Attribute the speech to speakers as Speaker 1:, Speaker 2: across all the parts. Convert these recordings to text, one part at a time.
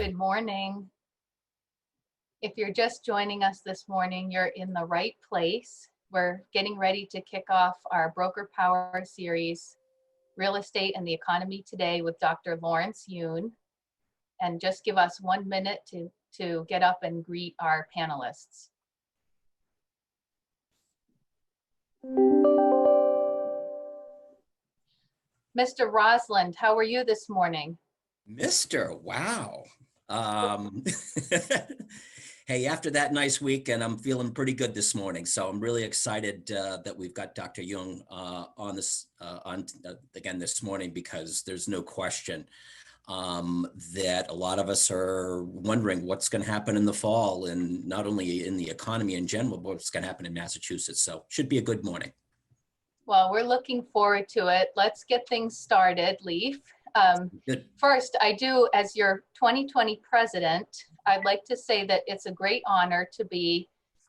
Speaker 1: Good morning. If you're just joining us this morning, you're in the right place. We're getting ready to kick off our Broker Power series, Real Estate and the Economy Today with Dr. Lawrence Yoon. And just give us 1 minute to get up and greet our panelists. Mr. Rosland, how are you this morning?
Speaker 2: Mr. Wow. Hey, after that nice week, and I'm feeling pretty good this morning. So I'm really excited that we've got Dr. Yoon on this again this morning, because there's no question that a lot of us are wondering what's going to happen in the fall, and not only in the economy in general, but what's going to happen in Massachusetts. So should be a good morning.
Speaker 1: Well, we're looking forward to it. Let's get things started, Leaf. First, I do, as your 2020 president, I'd like to say that it's a great honor to be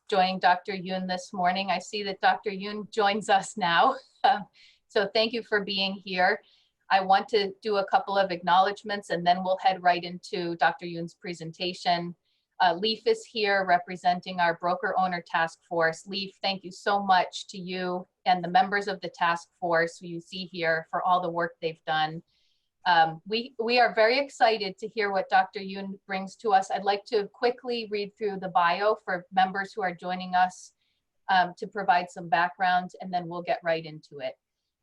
Speaker 1: joining Dr. Yoon this morning. I see that Dr. Yoon joins us now. So thank you for being here. I want to do a couple of acknowledgements, and then we'll head right into Dr. Yoon's presentation. Leaf is here representing our broker owner task force. Leaf, thank you so much to you and the members of the task force who you see here for all the work they've done. We are very excited to hear what Dr. Yoon brings to us. I'd like to quickly read through the bio for members who are joining us to provide some background, and then we'll get right into it.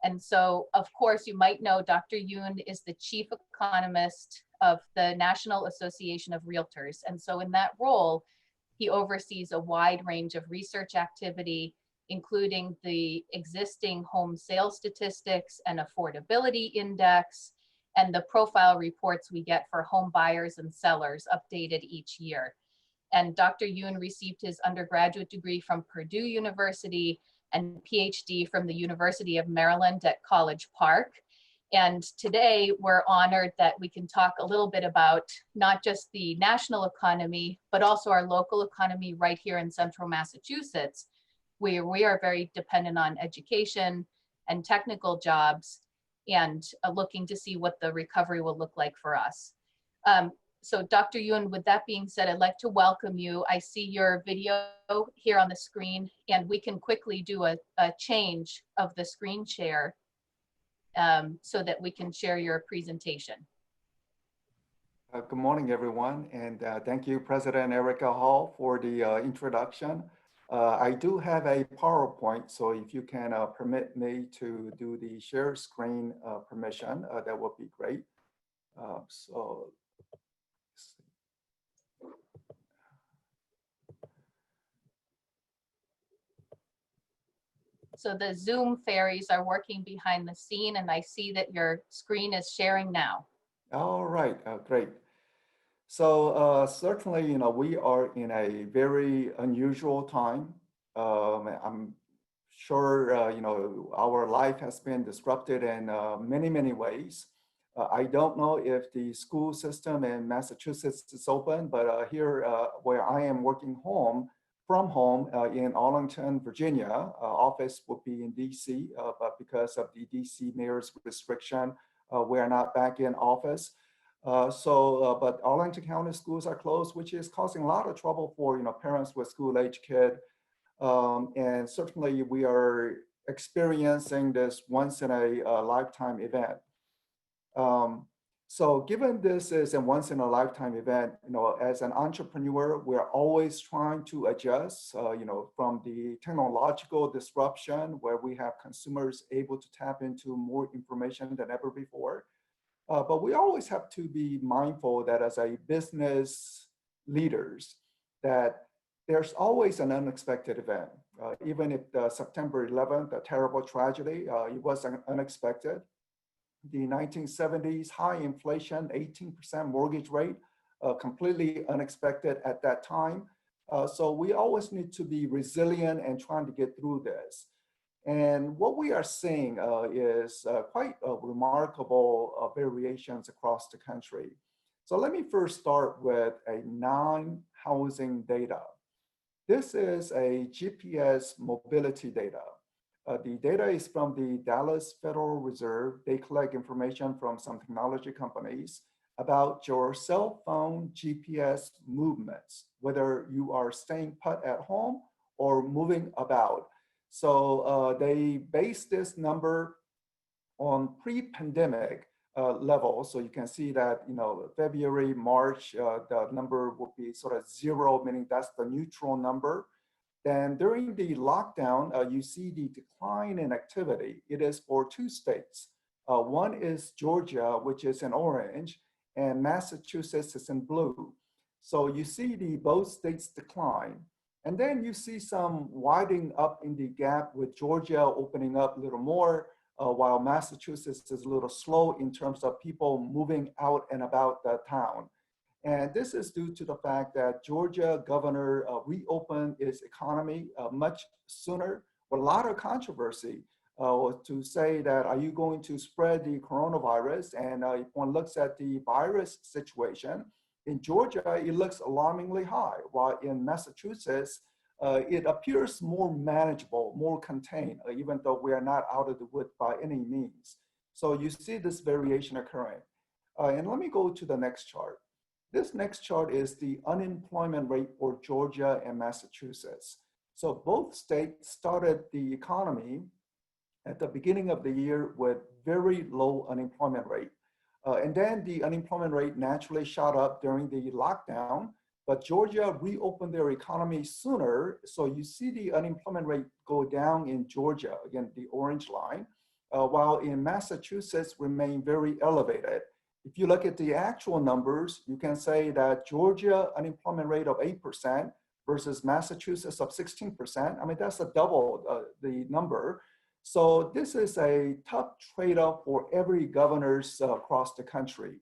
Speaker 1: And so, of course, you might know Dr. Yoon is the chief economist of the National Association of Realtors. And so in that role, he oversees a wide range of research activity, including the existing home sales statistics and affordability index, and the profile reports we get for home buyers and sellers updated each year. And Dr. Yoon received his undergraduate degree from Purdue University and PhD from the University of Maryland at College Park. And today we're honored that we can talk a little bit about not just the national economy, but also our local economy right here in central Massachusetts, where we are very dependent on education and technical jobs, and looking to see what the recovery will look like for us. So Dr. Yoon, with that being said, I'd like to welcome you. I see your video here on the screen, and we can quickly do a change of the screen share so that we can share your presentation.
Speaker 3: Good morning, everyone, and thank you, President Erika Hall, for the introduction. I do have a PowerPoint, so if you can permit me to do the share screen permission, that would be great.
Speaker 1: So the Zoom fairies are working behind the scene, and I see that your screen is sharing now.
Speaker 3: All right, great. So certainly, you know, we are in a very unusual time. I'm sure, you know, our life has been disrupted in many, many ways. I don't know if the school system in Massachusetts is open, but here where I am working from home in Arlington, Virginia, office would be in DC, but because of the DC mayor's restriction, we're not back in office. But Arlington County schools are closed, which is causing a lot of trouble for, you know, parents with school-age kids. And certainly we are experiencing this once-in-a-lifetime event. So given this is a once-in-a-lifetime event, you know, as an entrepreneur, we're always trying to adjust, you know, from the technological disruption where we have consumers able to tap into more information than ever before. But we always have to be mindful that as a business leaders, that there's always an unexpected event. Even if the September 11th, a terrible tragedy, it was unexpected. The 1970s high inflation, 18% mortgage rate, completely unexpected at that time. So we always need to be resilient and trying to get through this. And what we are seeing is quite remarkable variations across the country. So let me first start with a non-housing data. This is a GPS mobility data. The data is from the Dallas Federal Reserve. They collect information from some technology companies. about your cell phone GPS movements, whether you are staying put at home or moving about. So they base this number on pre-pandemic level. So you can see that, February, March, the number would be sort of zero, meaning that's the neutral number. Then during the lockdown, you see the decline in activity. It is for two states. One is Georgia, which is in orange, and Massachusetts is in blue. So you see both states decline. And then you see some widening up in the gap with Georgia opening up a little more, while Massachusetts is a little slow in terms of people moving out and about the town. And this is due to the fact that Georgia governor reopened its economy much sooner, with a lot of controversy to say that, are you going to spread the coronavirus? And if one looks at the virus situation, in Georgia, it looks alarmingly high, while in Massachusetts, it appears more manageable, more contained, even though we are not out of the woods by any means. So you see this variation occurring. And let me go to the next chart. This next chart is the unemployment rate for Georgia and Massachusetts. So both states started the economy at the beginning of the year with very low unemployment rate. And then the unemployment rate naturally shot up during the lockdown, but Georgia reopened their economy sooner. So you see the unemployment rate go down in Georgia, again, the orange line, while in Massachusetts remain very elevated. If you look at the actual numbers, you can say that Georgia unemployment rate of 8% versus Massachusetts of 16%. I mean, that's a double the number. So this is a tough trade-off for every governors across the country.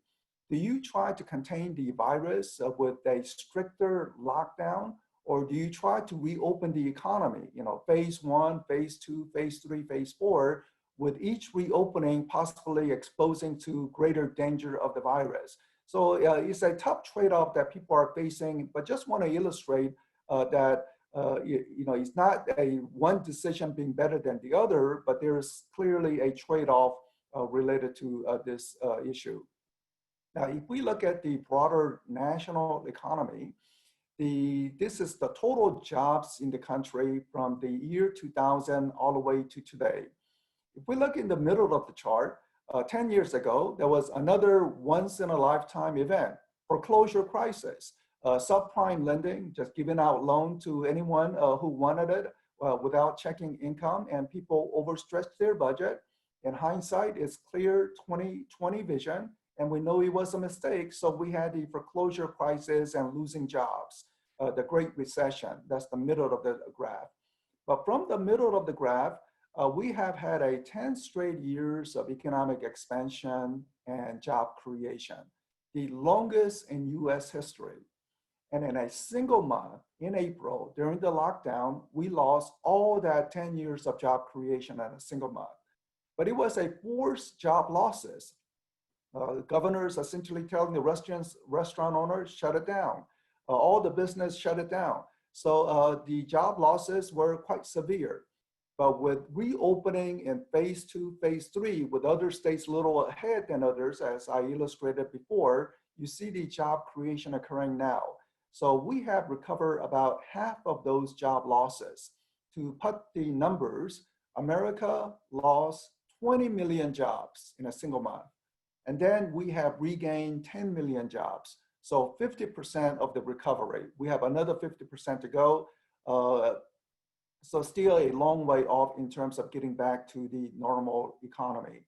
Speaker 3: Do you try to contain the virus with a stricter lockdown, or do you try to reopen the economy? Phase 1, phase 2, phase 3, phase 4, with each reopening possibly exposing to greater danger of the virus. So it's a tough trade-off that people are facing, but just want to illustrate that it's not a one decision being better than the other, but there is clearly a trade-off related to this issue. Now, if we look at the broader national economy, this is the total jobs in the country from the year 2000 all the way to today. If we look in the middle of the chart, 10 years ago, there was another once-in-a-lifetime event, foreclosure crisis, subprime lending, just giving out loan to anyone who wanted it without checking income, and people overstretched their budget. In hindsight, it's clear 2020 vision, and we know it was a mistake, so we had the foreclosure crisis and losing jobs, the Great Recession. That's the middle of the graph. But from the middle of the graph, we have had 10 straight years of economic expansion and job creation, the longest in US history. And in a single month, in April, during the lockdown, we lost all that 10 years of job creation in a single month. But it was a forced job losses. Governors essentially telling the restaurant owners, shut it down. All the business shut it down. So the job losses were quite severe. But with reopening in phase 2, phase 3, with other states a little ahead than others, as I illustrated before, you see the job creation occurring now. So we have recovered about half of those job losses. To put the numbers, America lost 20 million jobs in a single month. And then we have regained 10 million jobs. So 50% of the recovery. We have another 50% to go. So still a long way off in terms of getting back to the normal economy.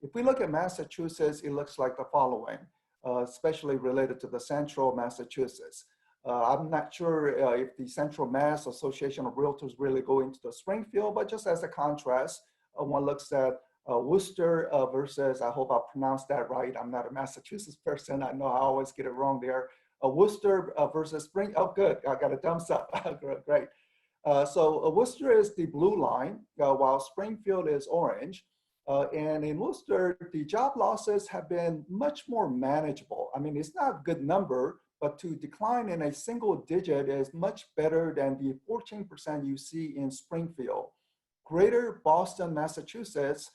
Speaker 3: If we look at Massachusetts, it looks like the following, especially related to the central Massachusetts. I'm not sure if the Central Mass Association of Realtors really go into the Springfield, but just as a contrast, one looks at Worcester versus, I hope I pronounced that right. I'm not a Massachusetts person. I know I always get it wrong there. Worcester versus oh good, I got a thumbs up, great. So Worcester is the blue line, while Springfield is orange. And in Worcester, the job losses have been much more manageable. I mean, it's not a good number, but to decline in a single digit is much better than the 14% you see in Springfield. Greater Boston, Massachusetts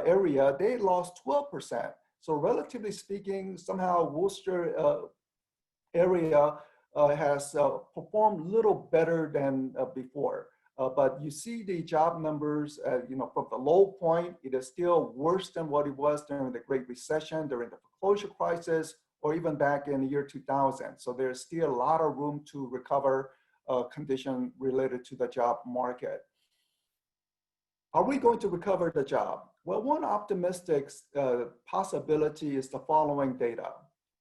Speaker 3: area, they lost 12%. So relatively speaking, somehow Worcester area has performed a little better than before. But you see the job numbers, from the low point, it is still worse than what it was during the Great Recession, during the foreclosure crisis, or even back in the year 2000. So there's still a lot of room to recover condition related to the job market. Are we going to recover the job? Well, one optimistic possibility is the following data.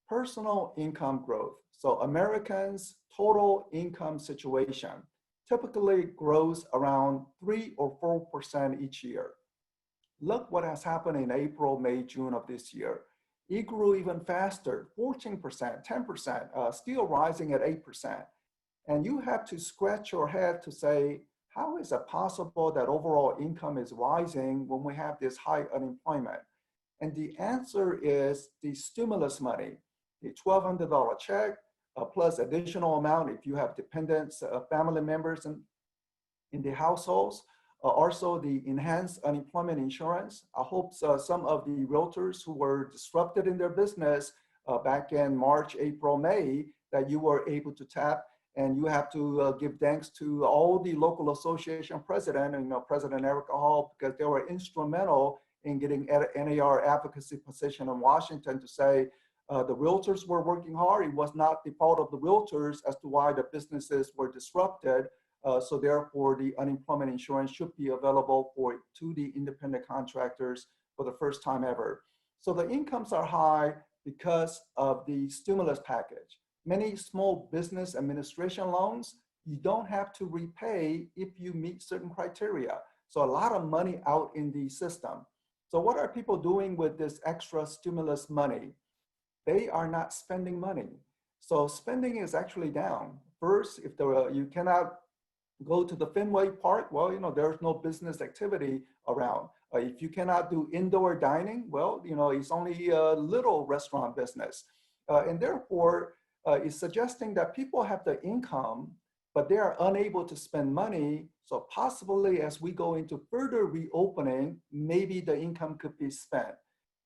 Speaker 3: Personal income growth. So Americans' total income situation typically grows around 3 or 4% each year. Look what has happened in April, May, June of this year. It grew even faster, 14%, 10%, still rising at 8%. And you have to scratch your head to say, how is it possible that overall income is rising when we have this high unemployment? And the answer is the stimulus money, the $1,200 check, plus additional amount if you have dependents, family members in the households. Also the enhanced unemployment insurance. I hope some of the realtors who were disrupted in their business back in March, April, May, that you were able to tap. And you have to give thanks to all the local association president and President Erika Hall, because they were instrumental in getting NAR advocacy position in Washington to say the realtors were working hard. It was not the fault of the realtors as to why the businesses were disrupted. So therefore, the unemployment insurance should be available to the independent contractors for the first time ever. So the incomes are high because of the stimulus package. Many small business administration loans, you don't have to repay if you meet certain criteria. So a lot of money out in the system. So what are people doing with this extra stimulus money? They are not spending money. So spending is actually down. First, if you cannot go to the Fenway Park, well, there's no business activity around. If you cannot do indoor dining, well, it's only a little restaurant business. And therefore, is suggesting that people have the income, but they are unable to spend money. So possibly as we go into further reopening, maybe the income could be spent.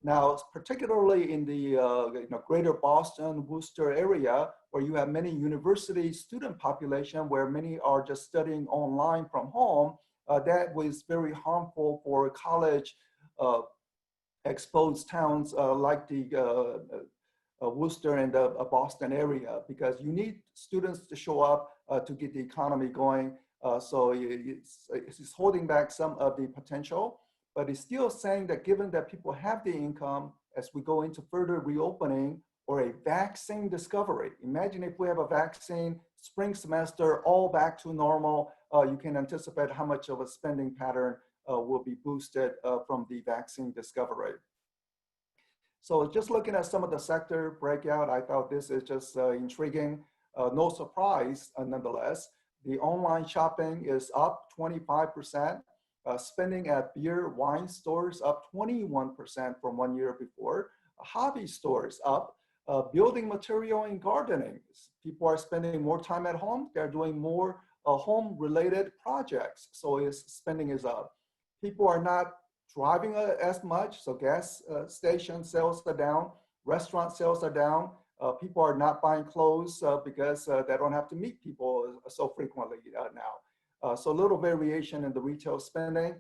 Speaker 3: Now, particularly in the greater Boston, Worcester area, where you have many university student population, where many are just studying online from home, that was very harmful for college exposed towns like the Worcester and the Boston area, because you need students to show up to get the economy going. So it's holding back some of the potential, but it's still saying that given that people have the income, as we go into further reopening or a vaccine discovery, imagine if we have a vaccine, spring semester, all back to normal, you can anticipate how much of a spending pattern will be boosted from the vaccine discovery. So just looking at some of the sector breakout, I thought this is just intriguing. No surprise, nonetheless. The online shopping is up 25%. Spending at beer, wine stores up 21% from 1 year before. Hobby stores up. Building material and gardening. People are spending more time at home. They're doing more home-related projects. So spending is up. People are not driving as much, so gas station sales are down, restaurant sales are down. People are not buying clothes because they don't have to meet people so frequently now. So a little variation in the retail spending.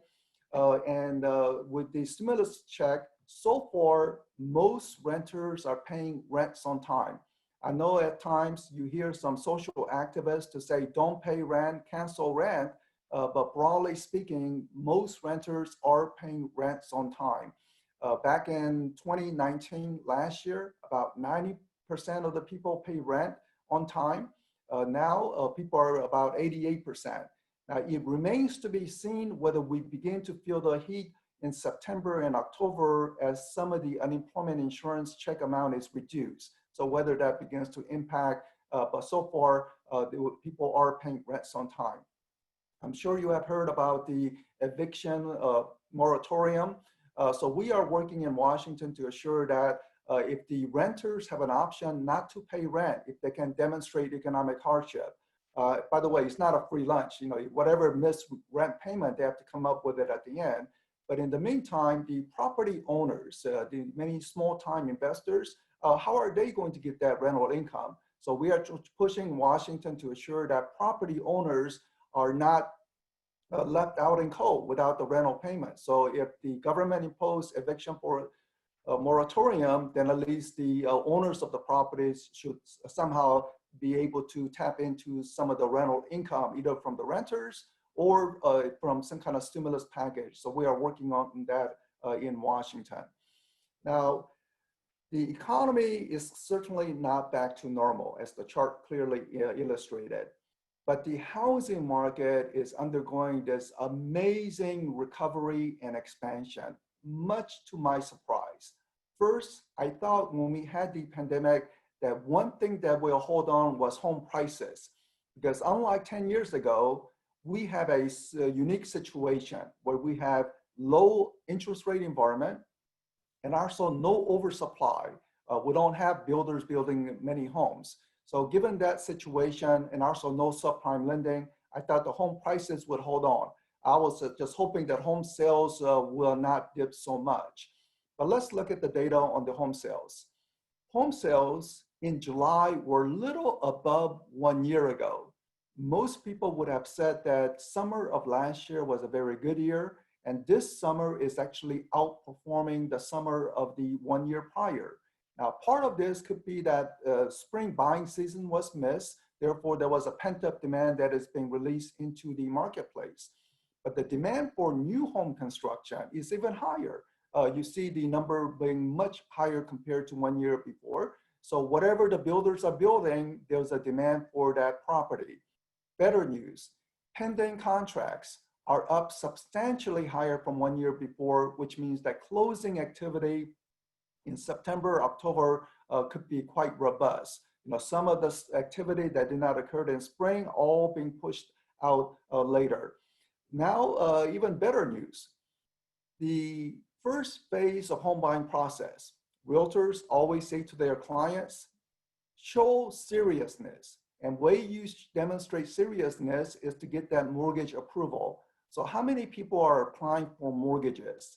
Speaker 3: And with the stimulus check, so far, most renters are paying rents on time. I know at times you hear some social activists to say, don't pay rent, cancel rent. But broadly speaking, most renters are paying rents on time. Back in 2019, last year, about 90% of the people pay rent on time. Now, people are about 88%. Now, it remains to be seen whether we begin to feel the heat in September and October as some of the unemployment insurance check amount is reduced. So whether that begins to impact, but so far, people are paying rents on time. I'm sure you have heard about the eviction moratorium. So we are working in Washington to assure that if the renters have an option not to pay rent, if they can demonstrate economic hardship. By the way, it's not a free lunch. Whatever missed rent payment, they have to come up with it at the end. But in the meantime, the property owners, the many small-time investors, how are they going to get that rental income? So we are pushing Washington to assure that property owners are not left out in cold without the rental payment. So if the government imposed eviction for a moratorium, then at least the owners of the properties should somehow be able to tap into some of the rental income, either from the renters or from some kind of stimulus package. So we are working on that in Washington. Now, the economy is certainly not back to normal, as the chart clearly illustrated. But the housing market is undergoing this amazing recovery and expansion, much to my surprise. First, I thought when we had the pandemic that one thing that will hold on was home prices, because unlike 10 years ago, we have a unique situation where we have low interest rate environment and also no oversupply. We don't have builders building many homes. So given that situation and also no subprime lending, I thought the home prices would hold on. I was just hoping that home sales will not dip so much. But let's look at the data on the home sales. Home sales in July were little above 1 year ago. Most people would have said that summer of last year was a very good year, and this summer is actually outperforming the summer of the 1 year prior. Now, part of this could be that spring buying season was missed. Therefore, there was a pent-up demand that is being released into the marketplace. But the demand for new home construction is even higher. You see the number being much higher compared to 1 year before. So whatever the builders are building, there's a demand for that property. Better news, pending contracts are up substantially higher from 1 year before, which means that closing activity in September, October could be quite robust. You know, some of the activity that did not occur in spring, all being pushed out later. Now, even better news. The first phase of home buying process, realtors always say to their clients, show seriousness. And way you demonstrate seriousness is to get that mortgage approval. So how many people are applying for mortgages?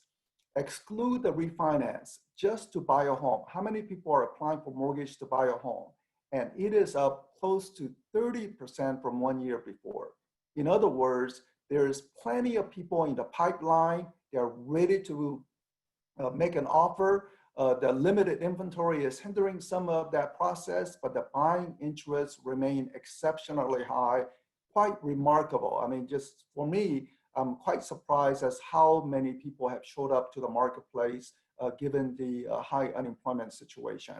Speaker 3: Exclude the refinance just to buy a home. How many people are applying for mortgage to buy a home? And it is up close to 30% from 1 year before. In other words, there is plenty of people in the pipeline. They're ready to make an offer. The limited inventory is hindering some of that process, but the buying interests remain exceptionally high, quite remarkable. I mean, just for me, I'm quite surprised as how many people have showed up to the marketplace given the high unemployment situation.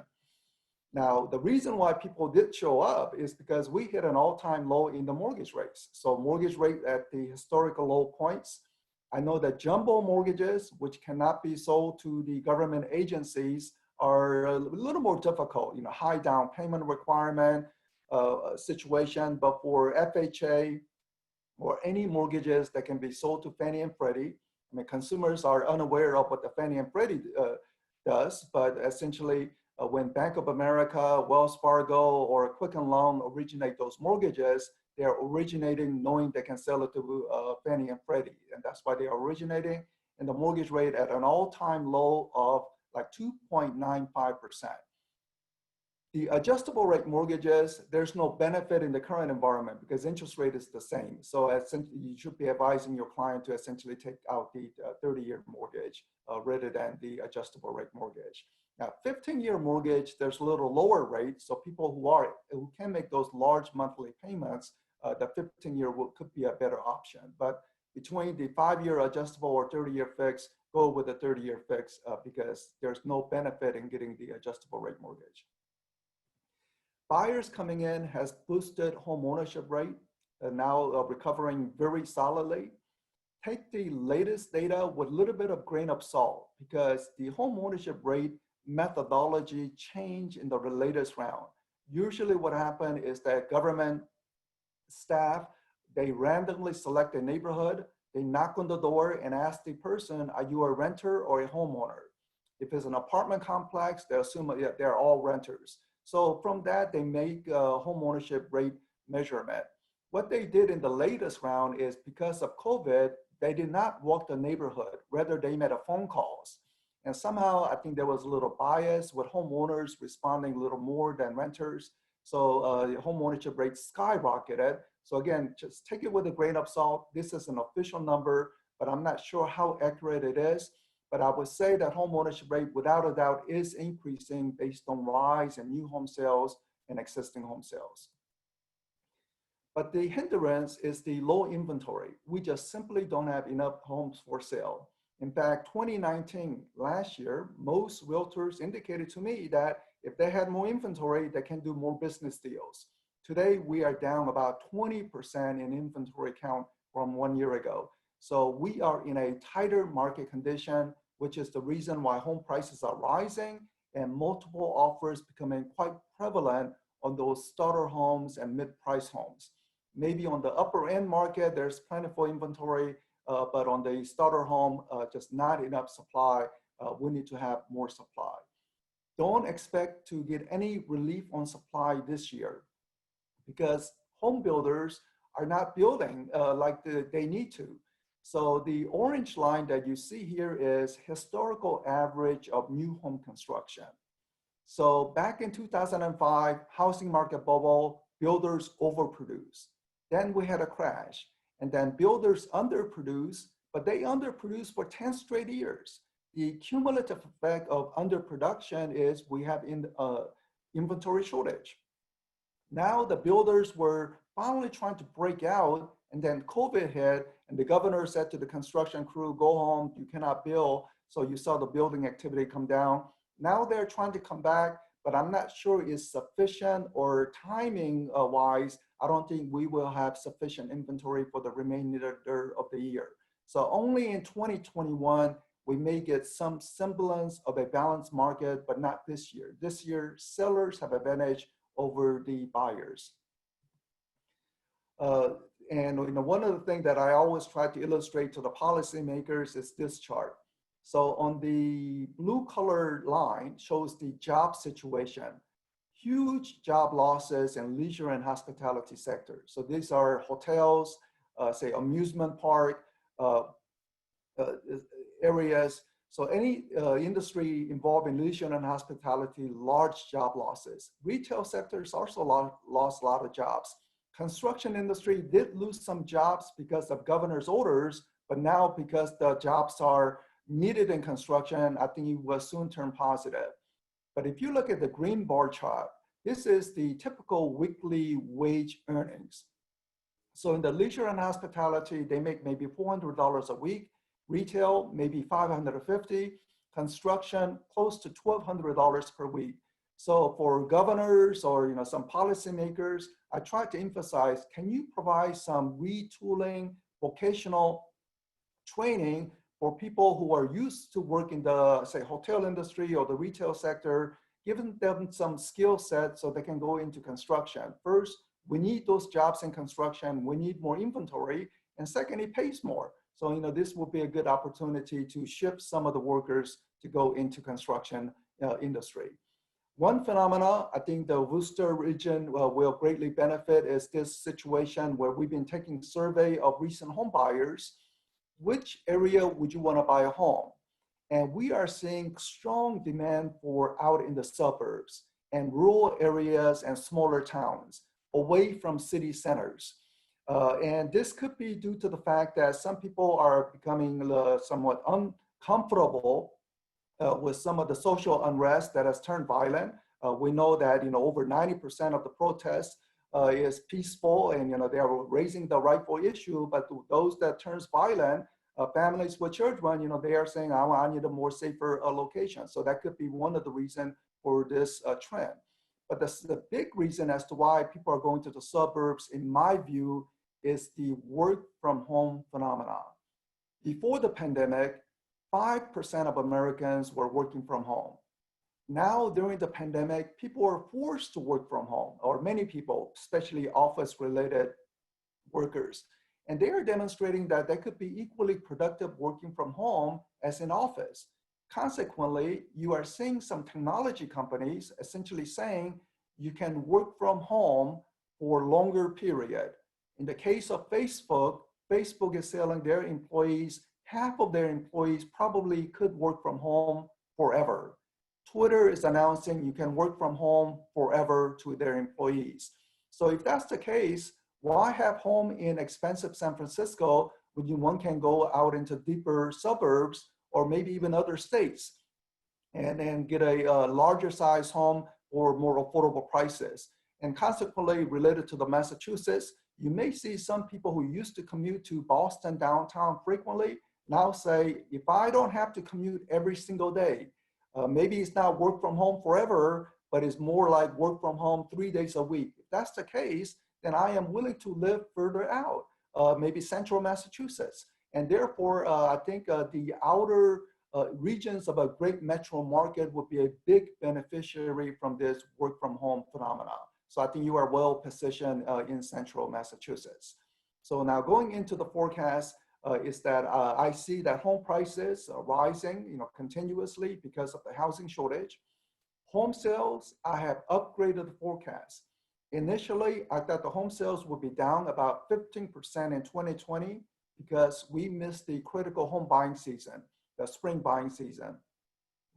Speaker 3: Now, the reason why people did show up is because we hit an all-time low in the mortgage rates. So mortgage rate at the historical low points. I know that jumbo mortgages, which cannot be sold to the government agencies, are a little more difficult, you know, high down payment requirement situation, but for FHA or any mortgages that can be sold to Fannie and Freddie, I mean, consumers are unaware of what the Fannie and Freddie does, but essentially when Bank of America, Wells Fargo, or Quicken Loan originate those mortgages, they're originating knowing they can sell it to Fannie and Freddie. And that's why they are originating, and the mortgage rate at an all-time low of like 2.95%. The adjustable rate mortgages, there's no benefit in the current environment because interest rate is the same. So essentially, you should be advising your client to essentially take out the 30-year mortgage rather than the adjustable rate mortgage. Now, 15-year mortgage, there's a little lower rate. So people who can make those large monthly payments, the 15-year could be a better option. But between the 5-year adjustable or 30-year fix, go with the 30-year fix because there's no benefit in getting the adjustable rate mortgage. Buyers coming in has boosted home ownership rate, now recovering very solidly. Take the latest data with a little bit of grain of salt because the home ownership rate methodology changed in the latest round. Usually what happened is that government staff, they randomly select a neighborhood, they knock on the door and ask the person, are you a renter or a homeowner? If it's an apartment complex, they assume they're all renters. So from that, they make a home ownership rate measurement. What they did in the latest round is because of COVID, they did not walk the neighborhood, rather they made a phone calls. And somehow I think there was a little bias with homeowners responding a little more than renters. So the homeownership rate skyrocketed. So again, just take it with a grain of salt. This is an official number, but I'm not sure how accurate it is. But I would say that homeownership rate, without a doubt, is increasing based on rise in new home sales and existing home sales. But the hindrance is the low inventory. We just simply don't have enough homes for sale. In fact, 2019, last year, most realtors indicated to me that if they had more inventory, they can do more business deals. Today, we are down about 20% in inventory count from 1 year ago. So we are in a tighter market condition, which is the reason why home prices are rising and multiple offers becoming quite prevalent on those starter homes and mid-price homes. Maybe on the upper end market, there's plentiful inventory, but on the starter home, just not enough supply. We need to have more supply. Don't expect to get any relief on supply this year because home builders are not building like they need to. So the orange line that you see here is historical average of new home construction. So back in 2005, housing market bubble, builders overproduced. Then we had a crash, and then builders underproduced, but they underproduced for 10 straight years. The cumulative effect of underproduction is we have inventory shortage. Now the builders were finally trying to break out, and then COVID hit, and the governor said to the construction crew, go home, you cannot build. So you saw the building activity come down. Now they're trying to come back, but I'm not sure it's sufficient or timing wise. I don't think we will have sufficient inventory for the remainder of the year. So only in 2021, we may get some semblance of a balanced market, but not this year. This year, sellers have advantage over the buyers. And one of the things that I always try to illustrate to the policymakers is this chart. So on the blue color line shows the job situation. Huge job losses in leisure and hospitality sector. So these are hotels, say amusement park areas. So any industry involved in leisure and hospitality, large job losses. Retail sectors also lost a lot of jobs. Construction industry did lose some jobs because of governor's orders, but now because the jobs are needed in construction, I think it will soon turn positive. But if you look at the green bar chart, this is the typical weekly wage earnings. So in the leisure and hospitality, they make maybe $400 a week. Retail, maybe $550. Construction, close to $1,200 per week. So for governors or some policymakers, I try to emphasize, can you provide some retooling, vocational training for people who are used to work in the, say, hotel industry or the retail sector, giving them some skill set so they can go into construction. First, we need those jobs in construction. We need more inventory. And second, it pays more. So, this will be a good opportunity to shift some of the workers to go into construction industry. One phenomena I think the Worcester region will greatly benefit is this situation where we've been taking survey of recent home buyers. Which area would you want to buy a home? And we are seeing strong demand for out in the suburbs and rural areas and smaller towns away from city centers. And this could be due to the fact that some people are becoming somewhat uncomfortable with some of the social unrest that has turned violent. We know that over 90% of the protests is peaceful, and they are raising the rightful issue. But those that turns violent, families with children, they are saying, I need a more safer location. So that could be one of the reasons for this trend. But the big reason as to why people are going to the suburbs, in my view, is the work from home phenomenon. Before the pandemic, 5% of Americans were working from home. Now, during the pandemic, people are forced to work from home, or many people, especially office-related workers. And they are demonstrating that they could be equally productive working from home as in office. Consequently, you are seeing some technology companies essentially saying you can work from home for a longer period. In the case of Facebook, Facebook is telling their employees, half of their employees probably could work from home forever. Twitter is announcing you can work from home forever to their employees. So if that's the case, why have home in expensive San Francisco when one can go out into deeper suburbs or maybe even other states and then get a larger size home or more affordable prices? And consequently, related to the Massachusetts, you may see some people who used to commute to Boston downtown frequently now say, if I don't have to commute every single day, maybe it's not work from home forever, but it's more like work from home 3 days a week. If that's the case, then I am willing to live further out, maybe central Massachusetts. And therefore, I think the outer regions of a great metro market would be a big beneficiary from this work from home phenomena. So I think you are well positioned in central Massachusetts. So now going into the forecast is that I see that home prices are rising, continuously because of the housing shortage. Home sales, I have upgraded the forecast. Initially, I thought the home sales would be down about 15% in 2020 because we missed the critical home buying season, the spring buying season.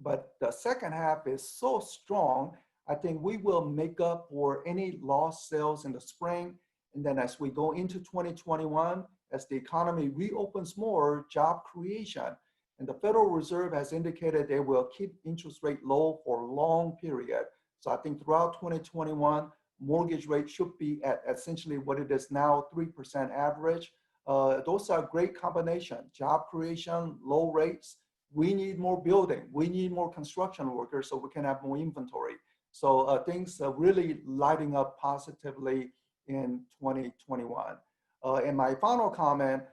Speaker 3: But the second half is so strong, I think we will make up for any lost sales in the spring. And then as we go into 2021, as the economy reopens more, job creation. And the Federal Reserve has indicated they will keep interest rate low for a long period. So I think throughout 2021, mortgage rate should be at essentially what it is now, 3% average. Those are a great combination. Job creation, low rates. We need more building. We need more construction workers so we can have more inventory. So things are really lighting up positively in 2021. And my final comment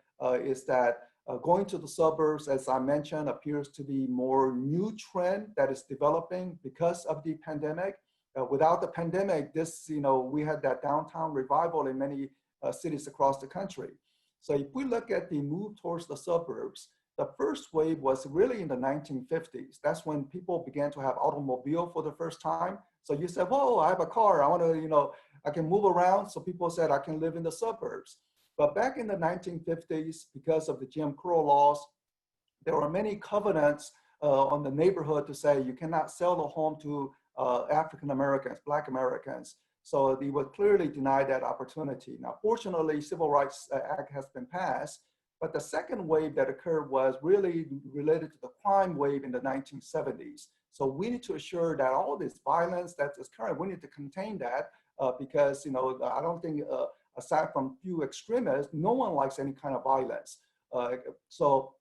Speaker 3: is that going to the suburbs, as I mentioned, appears to be more new trend that is developing because of the pandemic. Without the pandemic, we had that downtown revival in many cities across the country. So if we look at the move towards the suburbs, the first wave was really in the 1950s. That's when people began to have automobile for the first time. So you said, whoa, I have a car. I want to, I can move around. So people said, I can live in the suburbs. But back in the 1950s, because of the Jim Crow laws, there were many covenants on the neighborhood to say you cannot sell the home to African Americans, Black Americans. So they would clearly deny that opportunity. Now, fortunately, Civil Rights Act has been passed, but the second wave that occurred was really related to the crime wave in the 1970s. So we need to assure that all this violence that is current, we need to contain that because, I don't think, aside from few extremists, no one likes any kind of violence. So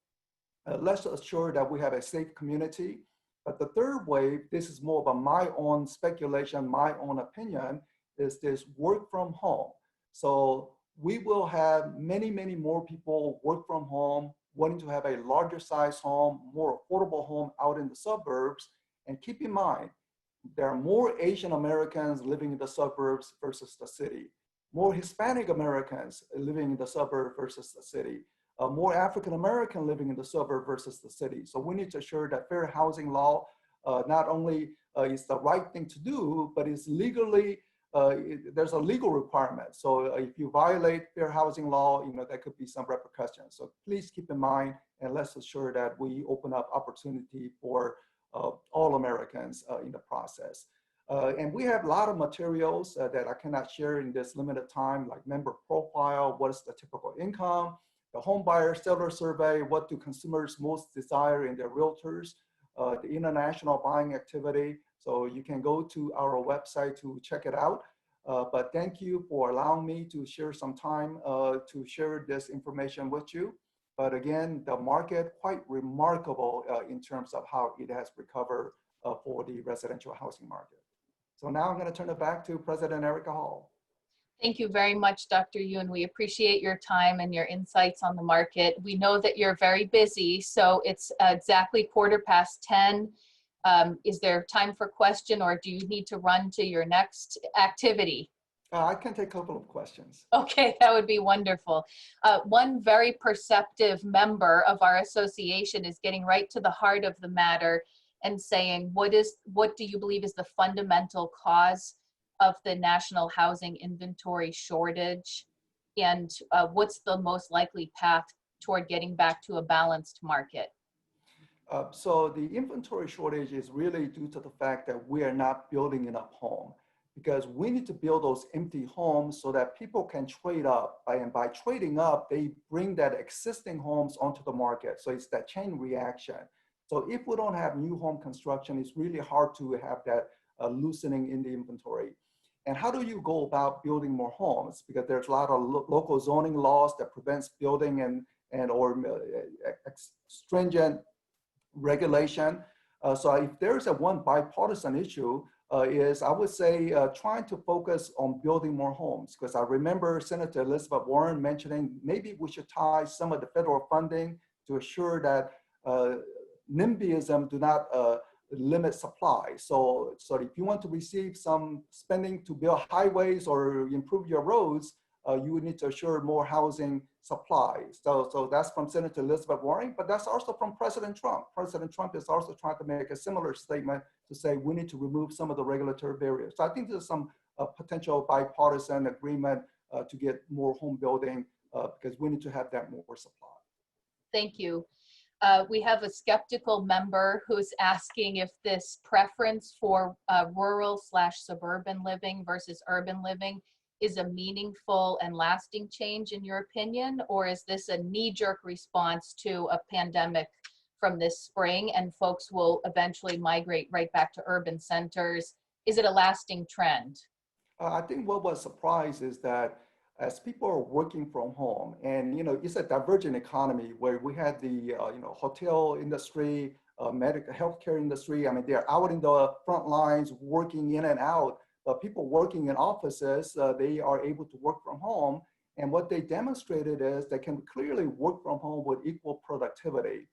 Speaker 3: let's assure that we have a safe community. But the third wave, this is more of my own speculation, my own opinion, is this work from home. So we will have many, many more people work from home, wanting to have a larger size home, more affordable home out in the suburbs. And keep in mind, there are more Asian Americans living in the suburbs versus the city, more Hispanic Americans living in the suburb versus the city, more African American living in the suburb versus the city. So we need to assure that fair housing law not only is the right thing to do, but is legally, there's a legal requirement. So if you violate fair housing law, there could be some repercussions. So please keep in mind, and let's assure that we open up opportunity for all Americans in the process. And we have a lot of materials that I cannot share in this limited time, like member profile, what is the typical income, the home buyer seller survey, what do consumers most desire in their realtors, the international buying activity. So you can go to our website to check it out. But thank you for allowing me to share some time to share this information with you. But again, the market quite remarkable in terms of how it has recovered for the residential housing market. So now I'm going to turn it back to President Erika Hall.
Speaker 1: Thank you very much, Dr. Yoon. We appreciate your time and your insights on the market. We know that you're very busy, so it's exactly 10:15. Is there time for question, or do you need to run to your next activity?
Speaker 3: I can take a couple of questions.
Speaker 1: Okay, that would be wonderful. One very perceptive member of our association is getting right to the heart of the matter and saying, what do you believe is the fundamental cause of the national housing inventory shortage? And what's the most likely path toward getting back to a balanced market?
Speaker 3: So the inventory shortage is really due to the fact that we are not building enough home, because we need to build those empty homes so that people can trade up. And by trading up, they bring that existing homes onto the market. So it's that chain reaction. So if we don't have new home construction, it's really hard to have that loosening in the inventory. And how do you go about building more homes? Because there's a lot of local zoning laws that prevents building and or stringent regulation. So if there's a one bipartisan issue, is I would say trying to focus on building more homes, because I remember Senator Elizabeth Warren mentioning maybe we should tie some of the federal funding to assure that NIMBYism do not limit supply. So if you want to receive some spending to build highways or improve your roads, you would need to assure more housing supply. So that's from Senator Elizabeth Warren, but that's also from President Trump. President Trump is also trying to make a similar statement to say we need to remove some of the regulatory barriers. So I think there's some potential bipartisan agreement to get more home building because we need to have that more supply.
Speaker 1: Thank you. We have a skeptical member who's asking if this preference for rural/suburban living versus urban living is a meaningful and lasting change in your opinion, or is this a knee-jerk response to a pandemic from this spring and folks will eventually migrate right back to urban centers? Is it a lasting trend?
Speaker 3: I think what was surprised is that as people are working from home, and it's a divergent economy where we had the hotel industry, medical healthcare industry. I mean, they're out in the front lines working in and out. But people working in offices, they are able to work from home. And what they demonstrated is they can clearly work from home with equal productivity.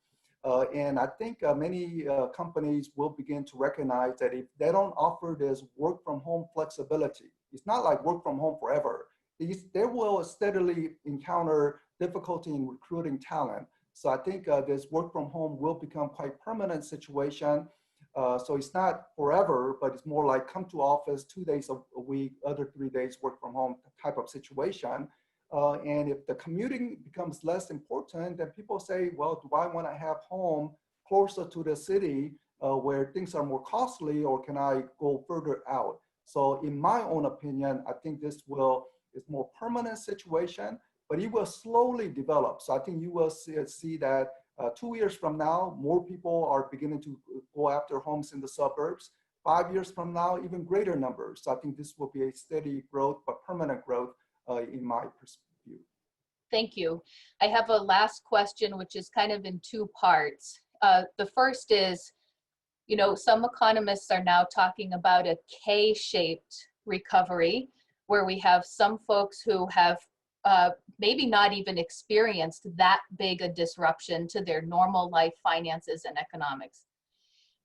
Speaker 3: And I think many companies will begin to recognize that if they don't offer this work from home flexibility, it's not like work from home forever. They will steadily encounter difficulty in recruiting talent. So I think this work from home will become quite permanent situation. So it's not forever, but it's more like come to office 2 days a week, other 3 days work from home type of situation. And if the commuting becomes less important, then people say, well, do I want to have home closer to the city where things are more costly, or can I go further out? So in my own opinion, I think this is more permanent situation, but it will slowly develop. So I think you will see that 2 years from now, more people are beginning to go after homes in the suburbs. 5 years from now, even greater numbers. So I think this will be a steady growth, but permanent growth in my perspective.
Speaker 1: Thank you. I have a last question, which is kind of in two parts. The first is, some economists are now talking about a K-shaped recovery, where we have some folks who have maybe not even experienced that big a disruption to their normal life finances and economics.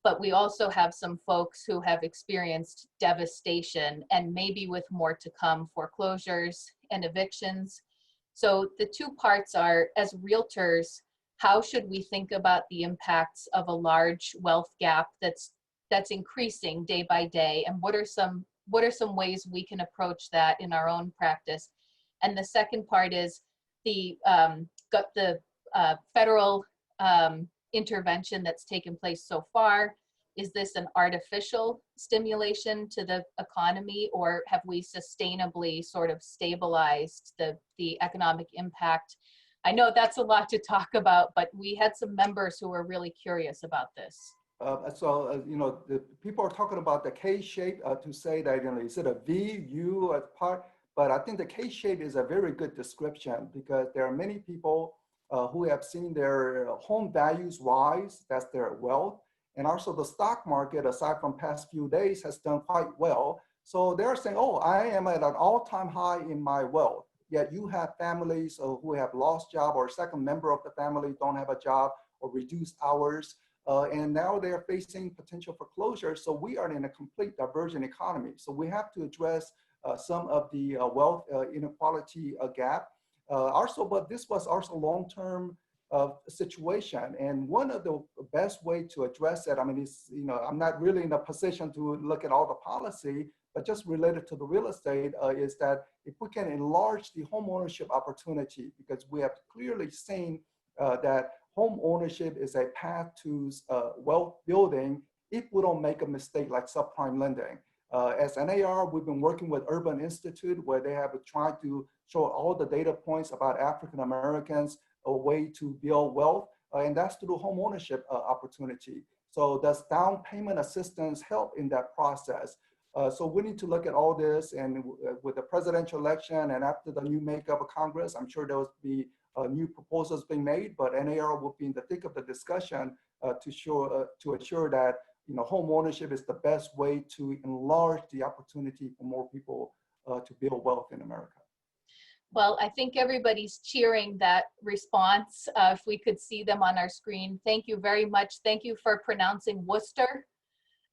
Speaker 1: But we also have some folks who have experienced devastation, and maybe with more to come, foreclosures and evictions. So the two parts are, as realtors, how should we think about the impacts of a large wealth gap that's increasing day by day, and what are some ways we can approach that in our own practice? And the second part is the federal intervention that's taken place so far. Is this an artificial stimulation to the economy, or have we sustainably sort of stabilized the economic impact? I know that's a lot to talk about, but we had some members who were really curious about this.
Speaker 3: The people are talking about the K-shape to say that, is it a V, U as part? But I think the K-shape is a very good description, because there are many people who have seen their home values rise, that's their wealth. And also the stock market, aside from past few days, has done quite well. So they're saying, oh, I am at an all-time high in my wealth. Yet you have families who have lost job, or a second member of the family don't have a job, or reduced hours. And now they're facing potential foreclosure. So we are in a complete divergent economy. So we have to address some of the wealth inequality gap. But this was also long-term situation. And one of the best way to address that, I'm not really in a position to look at all the policy, just related to the real estate, is that if we can enlarge the home ownership opportunity, because we have clearly seen that home ownership is a path to wealth building if we don't make a mistake like subprime lending. As NAR, we've been working with Urban Institute, where they have tried to show all the data points about African Americans, a way to build wealth, and that's through home ownership opportunity. So does down payment assistance help in that process? So we need to look at all this, and with the presidential election and after the new makeup of Congress, I'm sure there will be new proposals being made, but NAR will be in the thick of the discussion to assure that home ownership is the best way to enlarge the opportunity for more people to build wealth in America.
Speaker 1: Well, I think everybody's cheering that response. If we could see them on our screen. Thank you very much. Thank you for pronouncing Worcester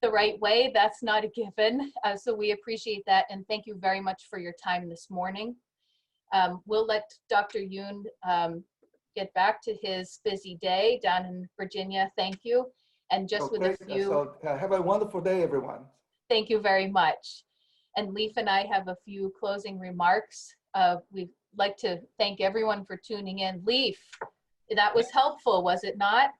Speaker 1: the right way. That's not a given. So we appreciate that. And thank you very much for your time this morning. We'll let Dr. Yoon get back to his busy day down in Virginia. Thank you. And just with a few.
Speaker 3: So have a wonderful day, everyone.
Speaker 1: Thank you very much. And Leif and I have a few closing remarks. We'd like to thank everyone for tuning in. Leif, that was helpful, was it not?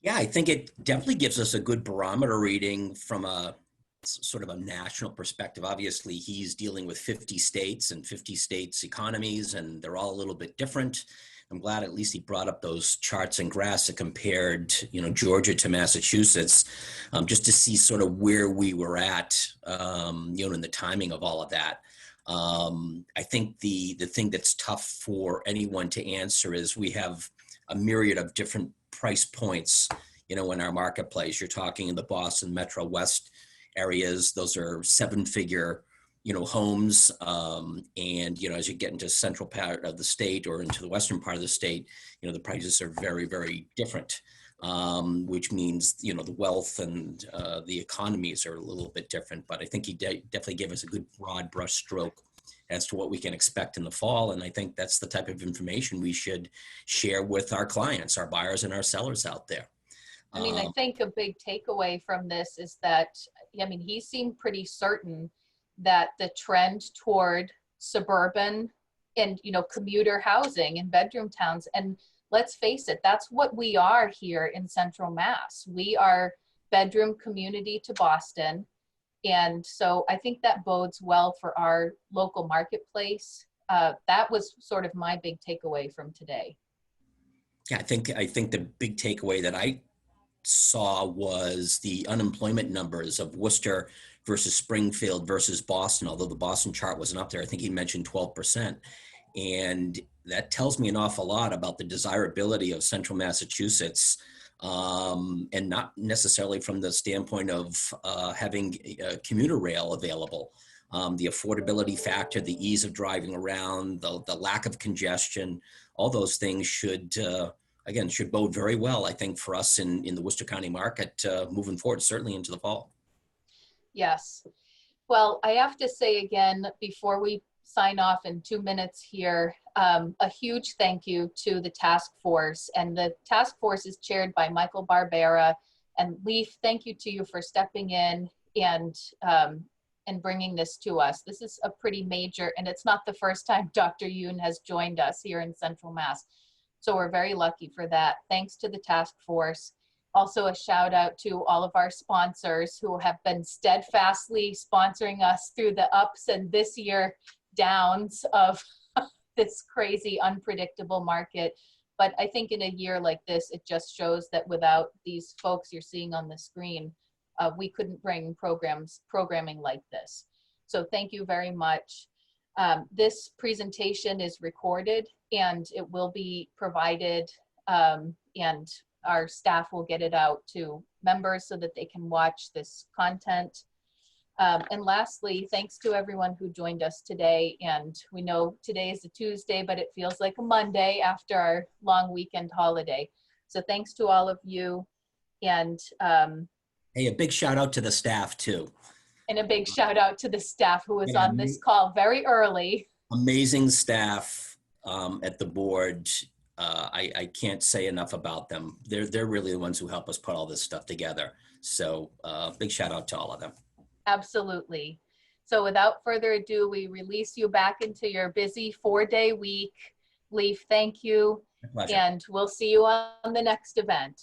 Speaker 2: Yeah, I think it definitely gives us a good barometer reading from a sort of a national perspective. Obviously, he's dealing with 50 states and 50 states economies, and they're all a little bit different. I'm glad at least he brought up those charts and graphs that compared, Georgia to Massachusetts, just to see sort of where we were at, in the timing of all of that. I think the thing that's tough for anyone to answer is we have a myriad of different price points, in our marketplace. You're talking in the Boston Metro West areas, those are 7-figure, homes. And, as you get into central part of the state or into the western part of the state, the prices are very, very different, which means, the wealth and the economies are a little bit different. But I think he definitely gave us a good broad brush stroke as to what we can expect in the fall. And I think that's the type of information we should share with our clients, our buyers and our sellers out there.
Speaker 1: I mean, I think a big takeaway from this is that, he seemed pretty certain that the trend toward suburban and, commuter housing and bedroom towns, and let's face it, that's what we are here in Central Mass. We are bedroom community to Boston. And so I think that bodes well for our local marketplace. That was sort of my big takeaway from today.
Speaker 2: Yeah, I think the big takeaway that I saw was the unemployment numbers of Worcester versus Springfield versus Boston. Although the Boston chart wasn't up there, I think he mentioned 12%. And that tells me an awful lot about the desirability of Central Massachusetts, and not necessarily from the standpoint of having a commuter rail available. The affordability factor, the ease of driving around, the lack of congestion, all those things should bode very well, I think, for us in the Worcester County market moving forward, certainly into the fall.
Speaker 1: Yes. Well, I have to say again, before we sign off in 2 minutes here, a huge thank you to the task force. And the task force is chaired by Michael Barbera. And Leif, thank you to you for stepping in and bringing this to us. This is a pretty major, and it's not the first time Dr. Yoon has joined us here in Central Mass. So we're very lucky for that. Thanks to the task force. Also a shout out to all of our sponsors who have been steadfastly sponsoring us through the ups and this year downs of this crazy, unpredictable market. But I think in a year like this, it just shows that without these folks you're seeing on the screen, we couldn't bring programming like this. So thank you very much. This presentation is recorded and it will be provided, and our staff will get it out to members so that they can watch this content. And lastly, thanks to everyone who joined us today. And we know today is a Tuesday, but it feels like a Monday after our long weekend holiday. So thanks to all of you. And
Speaker 2: hey, a big shout out to the staff too.
Speaker 1: And a big shout out to the staff who was on this call very early. Amazing
Speaker 2: staff at the board. I can't say enough about them. They're really the ones who help us put all this stuff together. So big shout out to all of them.
Speaker 1: Absolutely. So without further ado, we release you back into your busy 4-day week. Leaf, thank you.
Speaker 2: My pleasure.
Speaker 1: And we'll see you on the next event.